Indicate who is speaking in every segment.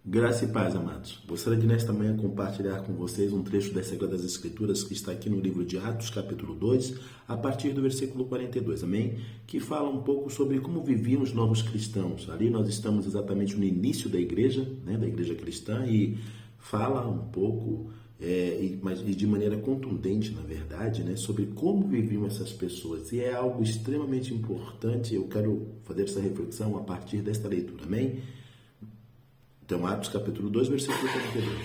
Speaker 1: Graça e paz, amados. Gostaria de nesta manhã compartilhar com vocês um trecho das Sagradas Escrituras que está aqui no livro de Atos, capítulo 2, a partir do versículo 42, amém? Que fala um pouco sobre como viviam os novos cristãos. Ali nós estamos exatamente no início da igreja, da igreja cristã, e fala um pouco, mas de maneira contundente, na verdade, sobre como viviam essas pessoas. E é algo extremamente importante, eu quero fazer essa reflexão a partir desta leitura, amém? Então, Atos capítulo 2, versículo 42.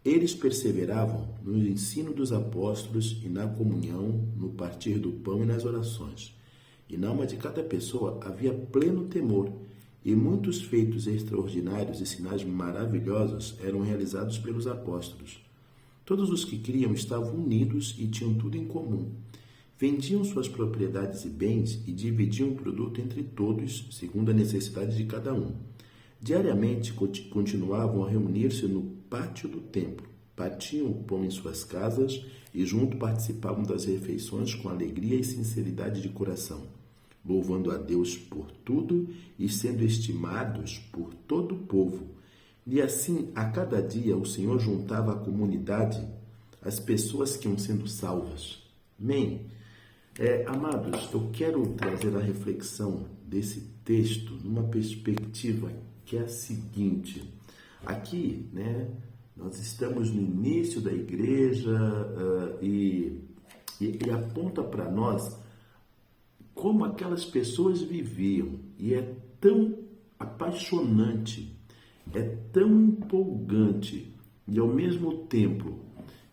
Speaker 1: Eles perseveravam no ensino dos apóstolos e na comunhão, no partir do pão e nas orações. E na alma de cada pessoa havia pleno temor, e muitos feitos extraordinários e sinais maravilhosos eram realizados pelos apóstolos. Todos os que criam estavam unidos e tinham tudo em comum. Vendiam suas propriedades e bens e dividiam o produto entre todos, segundo a necessidade de cada um. Diariamente continuavam a reunir-se no pátio do templo, partiam o pão em suas casas e junto participavam das refeições com alegria e sinceridade de coração, louvando a Deus por tudo e sendo estimados por todo o povo. E assim, a cada dia, o Senhor juntava à comunidade as pessoas que iam sendo salvas. Amém? Amados, eu quero trazer a reflexão desse texto numa perspectiva que é a seguinte. Aqui, nós estamos no início da igreja e aponta para nós como aquelas pessoas viviam. E é tão apaixonante, é tão empolgante e, ao mesmo tempo,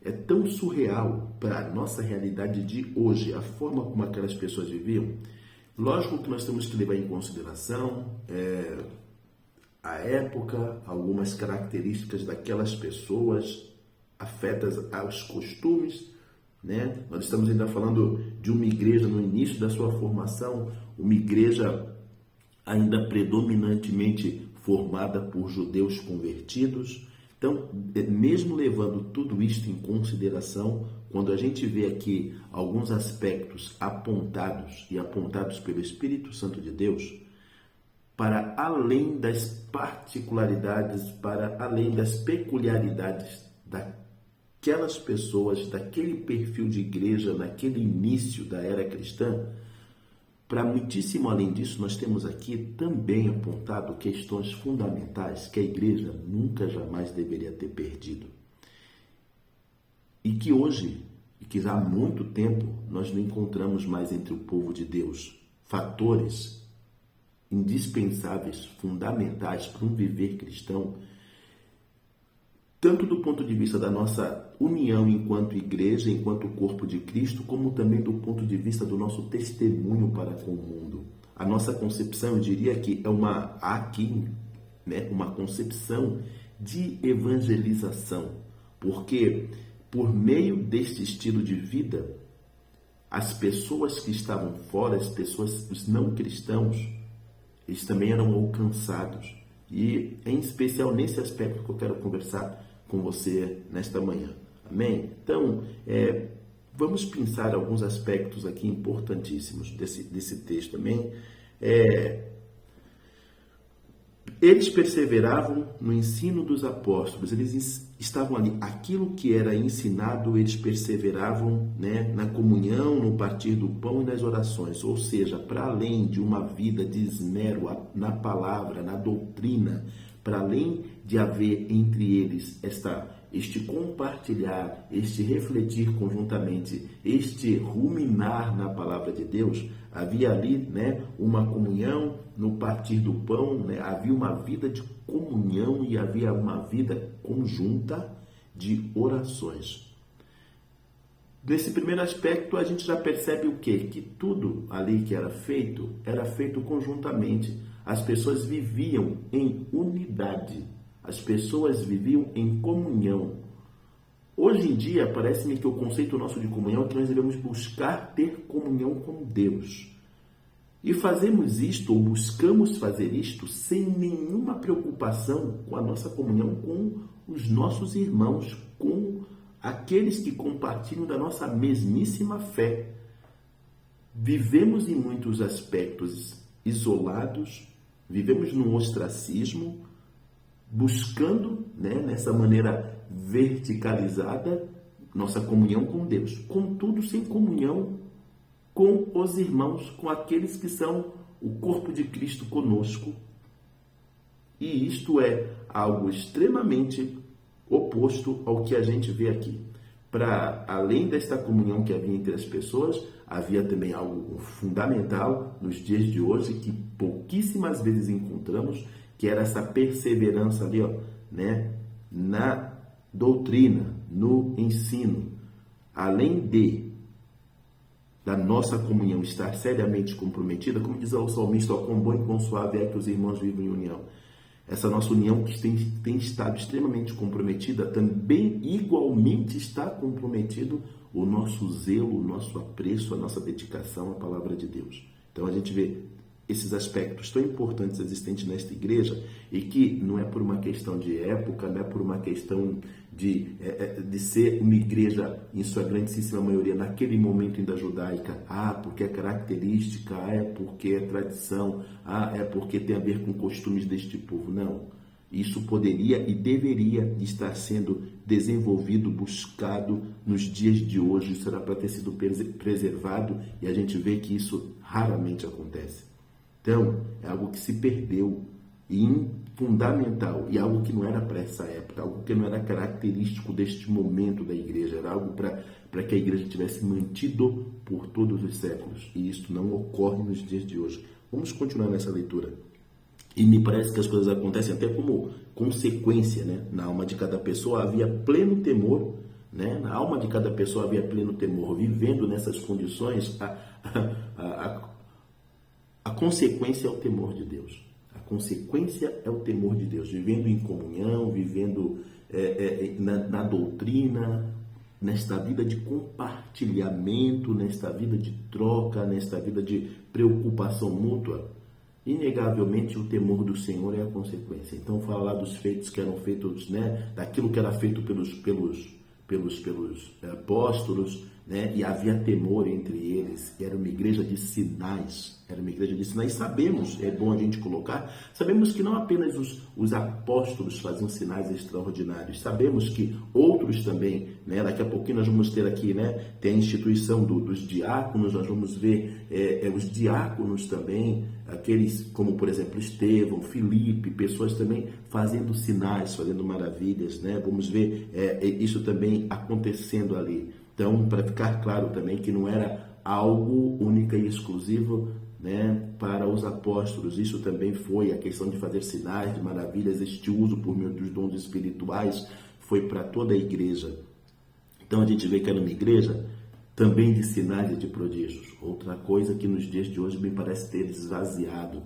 Speaker 1: é tão surreal para a nossa realidade de hoje, a forma como aquelas pessoas viviam. Lógico que nós temos que levar em consideração a época, algumas características daquelas pessoas afetas aos costumes, Nós estamos ainda falando de uma igreja no início da sua formação, uma igreja ainda predominantemente formada por judeus convertidos. Então, mesmo levando tudo isto em consideração, quando a gente vê aqui alguns aspectos apontados pelo Espírito Santo de Deus, para além das particularidades, para além das peculiaridades daquelas pessoas, daquele perfil de igreja, naquele início da era cristã, para muitíssimo além disso, nós temos aqui também apontado questões fundamentais que a igreja nunca, jamais deveria ter perdido. E que hoje, e que há muito tempo, nós não encontramos mais entre o povo de Deus. Fatores indispensáveis, fundamentais para um viver cristão, tanto do ponto de vista da nossa união enquanto igreja, enquanto corpo de Cristo, como também do ponto de vista do nosso testemunho para com o mundo. A nossa concepção, eu diria que há aqui uma concepção de evangelização, porque por meio deste estilo de vida, as pessoas que estavam fora, os não cristãos, eles também eram alcançados. E é em especial nesse aspecto que eu quero conversar com você nesta manhã. Amém? Então, vamos pensar alguns aspectos aqui importantíssimos desse texto. Amém? Eles perseveravam no ensino dos apóstolos, eles estavam ali, aquilo que era ensinado, eles perseveravam na comunhão, no partir do pão e nas orações, ou seja, para além de uma vida de esmero na palavra, na doutrina, para além de haver entre eles este compartilhar, este refletir conjuntamente, este ruminar na palavra de Deus, havia ali uma comunhão no partir do pão, havia uma vida de comunhão e havia uma vida conjunta de orações. Nesse primeiro aspecto, a gente já percebe o quê? Que tudo ali que era feito conjuntamente. As pessoas viviam em unidade, as pessoas viviam em comunhão. Hoje em dia, parece-me que o conceito nosso de comunhão é que nós devemos buscar ter comunhão com Deus. E fazemos isto, ou buscamos fazer isto, sem nenhuma preocupação com a nossa comunhão com os nossos irmãos, com aqueles que compartilham da nossa mesmíssima fé. Vivemos em muitos aspectos isolados, vivemos num ostracismo, buscando, né, nessa maneira verticalizada, nossa comunhão com Deus. Contudo, sem comunhão com os irmãos, com aqueles que são o corpo de Cristo conosco. E isto é algo extremamente oposto ao que a gente vê aqui. Para além desta comunhão que havia entre as pessoas, havia também algo fundamental nos dias de hoje que pouquíssimas vezes encontramos, que era essa perseverança ali, né, na doutrina, no ensino. Além da nossa comunhão estar seriamente comprometida, como diz o salmista, quão bom e quão suave é que os irmãos vivem em união. Essa nossa união que tem estado extremamente comprometida, também igualmente está comprometido o nosso zelo, o nosso apreço, a nossa dedicação à palavra de Deus. Então a gente vê esses aspectos tão importantes existentes nesta igreja e que não é por uma questão de época, não é por uma questão de ser uma igreja, em sua grandíssima maioria, naquele momento ainda judaica, porque é característica, é porque é tradição, é porque tem a ver com costumes deste povo. Não. Isso poderia e deveria estar sendo desenvolvido, buscado nos dias de hoje. Isso era para ter sido preservado e a gente vê que isso raramente acontece. Então, é algo que se perdeu e fundamental, e algo que não era para essa época, algo que não era característico deste momento da igreja, era algo para que a igreja tivesse mantido por todos os séculos, e isso não ocorre nos dias de hoje. Vamos continuar nessa leitura. E me parece que as coisas acontecem até como consequência, né? Na alma de cada pessoa havia pleno temor, né? Na alma de cada pessoa havia pleno temor, vivendo nessas condições, a consequência é o temor de Deus. A consequência é o temor de Deus. Vivendo em comunhão, vivendo na doutrina, nesta vida de compartilhamento, nesta vida de troca, nesta vida de preocupação mútua, inegavelmente o temor do Senhor é a consequência. Então, falar dos feitos que eram feitos, né, daquilo que era feito pelos apóstolos, né? E havia temor entre eles. Era uma igreja de sinais. Sabemos, é bom a gente colocar, sabemos que não apenas os apóstolos faziam sinais extraordinários. Sabemos que outros também, né? Daqui a pouquinho nós vamos ter aqui, né? Tem a instituição dos diáconos, nós vamos ver os diáconos também, aqueles como, por exemplo, Estevão, Filipe, pessoas também fazendo sinais, fazendo maravilhas, né? Vamos ver isso também acontecendo ali. Então, para ficar claro também que não era algo único e exclusivo, né, para os apóstolos. Isso também foi a questão de fazer sinais, de maravilhas, este uso por meio dos dons espirituais foi para toda a igreja. Então, a gente vê que era uma igreja também de sinais e de prodígios. Outra coisa que nos dias de hoje me parece ter esvaziado.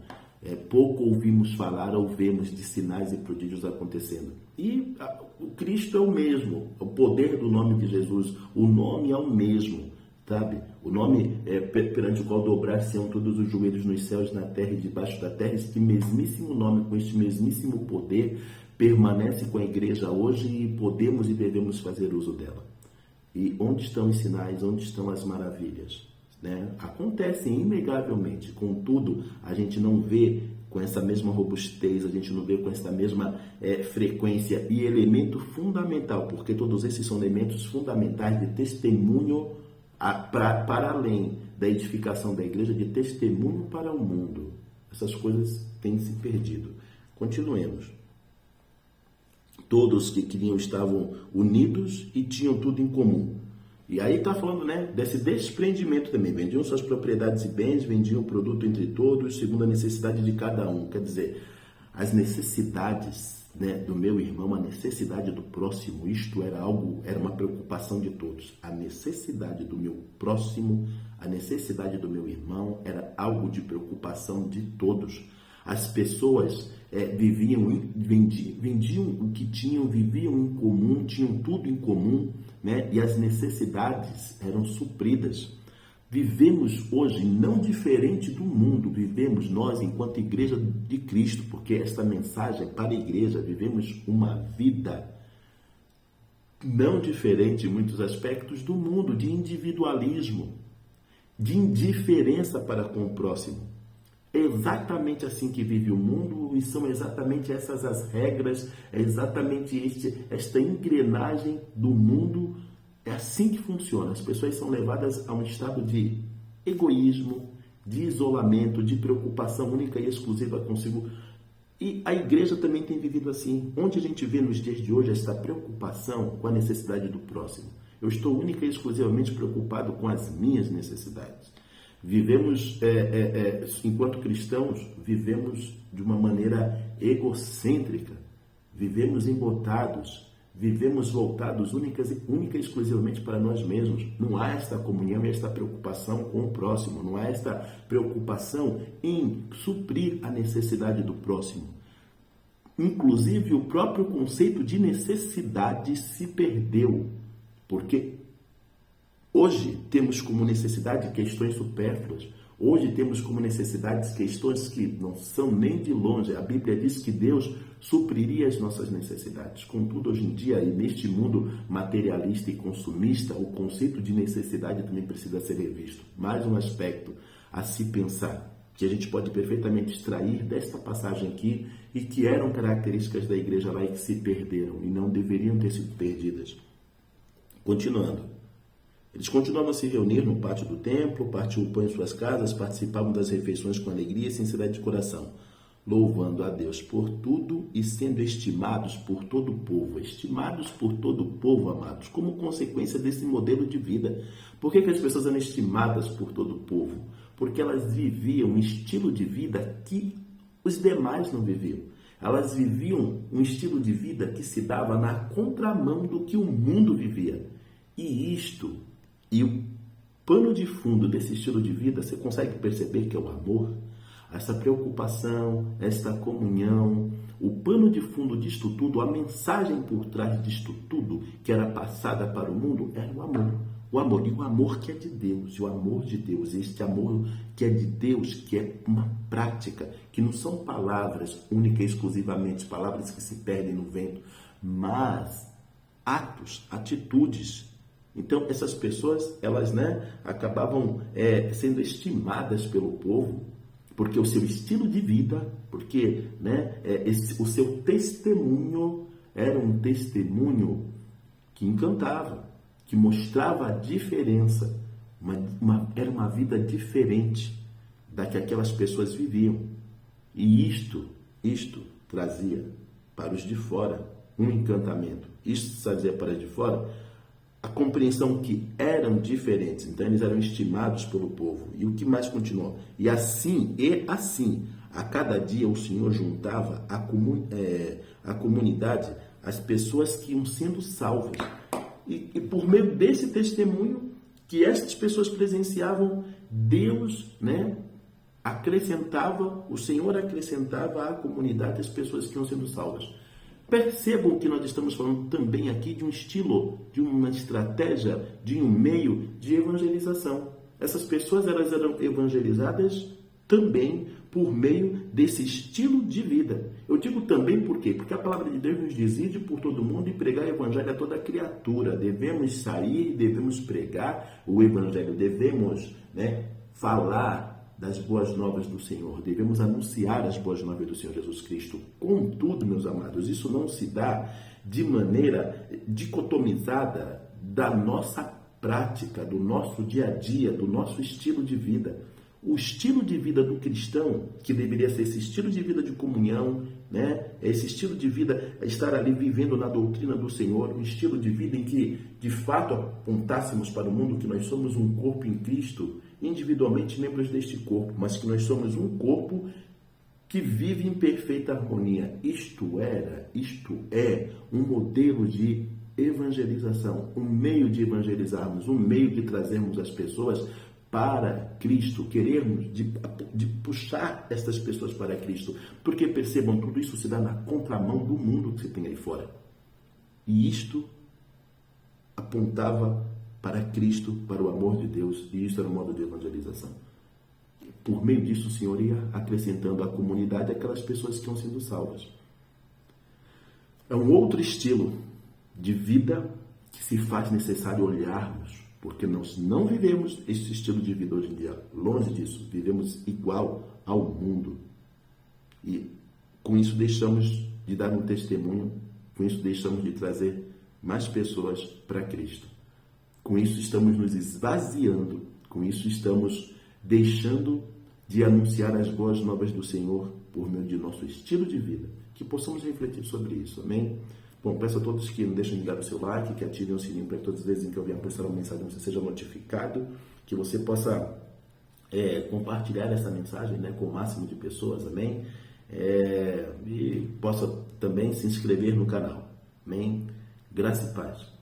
Speaker 1: Pouco ouvimos falar ou vemos de sinais e prodígios acontecendo. E o Cristo é o mesmo, o poder do nome de Jesus, o nome é o mesmo, sabe? O nome perante o qual dobrar-se-ão todos os joelhos nos céus, na terra e debaixo da terra. Este mesmíssimo nome, com este mesmíssimo poder, permanece com a igreja hoje e podemos e devemos fazer uso dela. E onde estão os sinais, onde estão as maravilhas? Né? Acontecem inegavelmente, contudo, a gente não vê com essa mesma robustez, a gente não vê com essa mesma frequência e elemento fundamental, porque todos esses são elementos fundamentais de testemunho para além da edificação da igreja, de testemunho para o mundo. Essas coisas têm se perdido. Continuemos. Todos que queriam estavam unidos e tinham tudo em comum. E aí está falando, né, desse desprendimento também. Vendiam suas propriedades e bens, vendiam o produto entre todos, segundo a necessidade de cada um. Quer dizer, as necessidades, né, do meu irmão, a necessidade do próximo, isto era uma preocupação de todos. A necessidade do meu próximo, a necessidade do meu irmão era algo de preocupação de todos. As pessoas vendiam o que tinham, viviam em comum, tinham tudo em comum, né? E as necessidades eram supridas. Vivemos hoje não diferente do mundo, vivemos nós enquanto igreja de Cristo, porque esta mensagem é para a igreja, vivemos uma vida não diferente em muitos aspectos do mundo, de individualismo, de indiferença para com o próximo. É exatamente assim que vive o mundo e são exatamente essas as regras, é exatamente esta engrenagem do mundo. É assim que funciona. As pessoas são levadas a um estado de egoísmo, de isolamento, de preocupação única e exclusiva consigo. E a igreja também tem vivido assim. Onde a gente vê nos dias de hoje essa preocupação com a necessidade do próximo? Eu estou única e exclusivamente preocupado com as minhas necessidades. Vivemos, enquanto cristãos, vivemos de uma maneira egocêntrica, vivemos embotados, vivemos voltados única e exclusivamente para nós mesmos. Não há esta comunhão e esta preocupação com o próximo, não há esta preocupação em suprir a necessidade do próximo. Inclusive, o próprio conceito de necessidade se perdeu, porque hoje temos como necessidade questões supérfluas. Hoje temos como necessidades questões que não são nem de longe. A Bíblia diz que Deus supriria as nossas necessidades. Contudo, hoje em dia, e neste mundo materialista e consumista, o conceito de necessidade também precisa ser revisto. Mais um aspecto a se pensar, que a gente pode perfeitamente extrair desta passagem aqui e que eram características da igreja lá e que se perderam e não deveriam ter sido perdidas. Continuando. Eles continuavam a se reunir no pátio do templo, partiam o pão em suas casas, participavam das refeições com alegria e sinceridade de coração, louvando a Deus por tudo e sendo estimados por todo o povo. Estimados por todo o povo, amados, como consequência desse modelo de vida. Por que as pessoas eram estimadas por todo o povo? Porque elas viviam um estilo de vida que os demais não viviam. Elas viviam um estilo de vida que se dava na contramão do que o mundo vivia. E o pano de fundo desse estilo de vida, você consegue perceber que é o amor? Essa preocupação, esta comunhão, o pano de fundo disto tudo, a mensagem por trás disto tudo que era passada para o mundo era o amor. O amor, e o amor que é de Deus, e o amor de Deus, este amor que é de Deus, que é uma prática, que não são palavras única e exclusivamente, palavras que se perdem no vento, mas atos, atitudes. Então, essas pessoas, elas acabavam sendo estimadas pelo povo, porque o seu estilo de vida, porque o seu testemunho era um testemunho que encantava, que mostrava a diferença, era uma vida diferente da que aquelas pessoas viviam. E isto trazia para os de fora um encantamento. Isto trazia para os de fora a compreensão que eram diferentes. Então eles eram estimados pelo povo. E o que mais continuou? E assim, a cada dia o Senhor juntava a comunidade, as pessoas que iam sendo salvas. E por meio desse testemunho que estas pessoas presenciavam, Deus, o Senhor acrescentava à comunidade as pessoas que iam sendo salvas. Percebam que nós estamos falando também aqui de um estilo, de uma estratégia, de um meio de evangelização. Essas pessoas elas eram evangelizadas também por meio desse estilo de vida. Eu digo também por quê? Porque a palavra de Deus nos diz: ide por todo mundo e pregar o evangelho a toda criatura. Devemos sair, devemos pregar o evangelho, devemos falar das boas novas do Senhor, devemos anunciar as boas novas do Senhor Jesus Cristo. Contudo, meus amados, isso não se dá de maneira dicotomizada da nossa prática, do nosso dia a dia, do nosso estilo de vida. O estilo de vida do cristão, que deveria ser esse estilo de vida de comunhão, esse estilo de vida, estar ali vivendo na doutrina do Senhor, um estilo de vida em que, de fato, apontássemos para o mundo que nós somos um corpo em Cristo, individualmente membros deste corpo, mas que nós somos um corpo que vive em perfeita harmonia. Isto é um modelo de evangelização, um meio de evangelizarmos, um meio de trazermos as pessoas para Cristo, queremos de puxar essas pessoas para Cristo, porque percebam, tudo isso se dá na contramão do mundo que se tem aí fora. E isto apontava para Cristo, para o amor de Deus, e isso era um modo de evangelização. Por meio disso, o Senhor ia acrescentando à comunidade aquelas pessoas que iam sendo salvas. É um outro estilo de vida que se faz necessário olharmos, porque nós não vivemos esse estilo de vida hoje em dia, longe disso, vivemos igual ao mundo. E com isso deixamos de dar um testemunho, com isso deixamos de trazer mais pessoas para Cristo. Com isso estamos nos esvaziando, com isso estamos deixando de anunciar as boas novas do Senhor por meio de nosso estilo de vida. Que possamos refletir sobre isso, amém? Bom, peço a todos que não deixem de dar o seu like, que ativem o sininho para que todas as vezes em que eu vier postar uma mensagem você seja notificado, que você possa compartilhar essa mensagem, né, com o máximo de pessoas, amém? E possa também se inscrever no canal, amém? Graça e paz.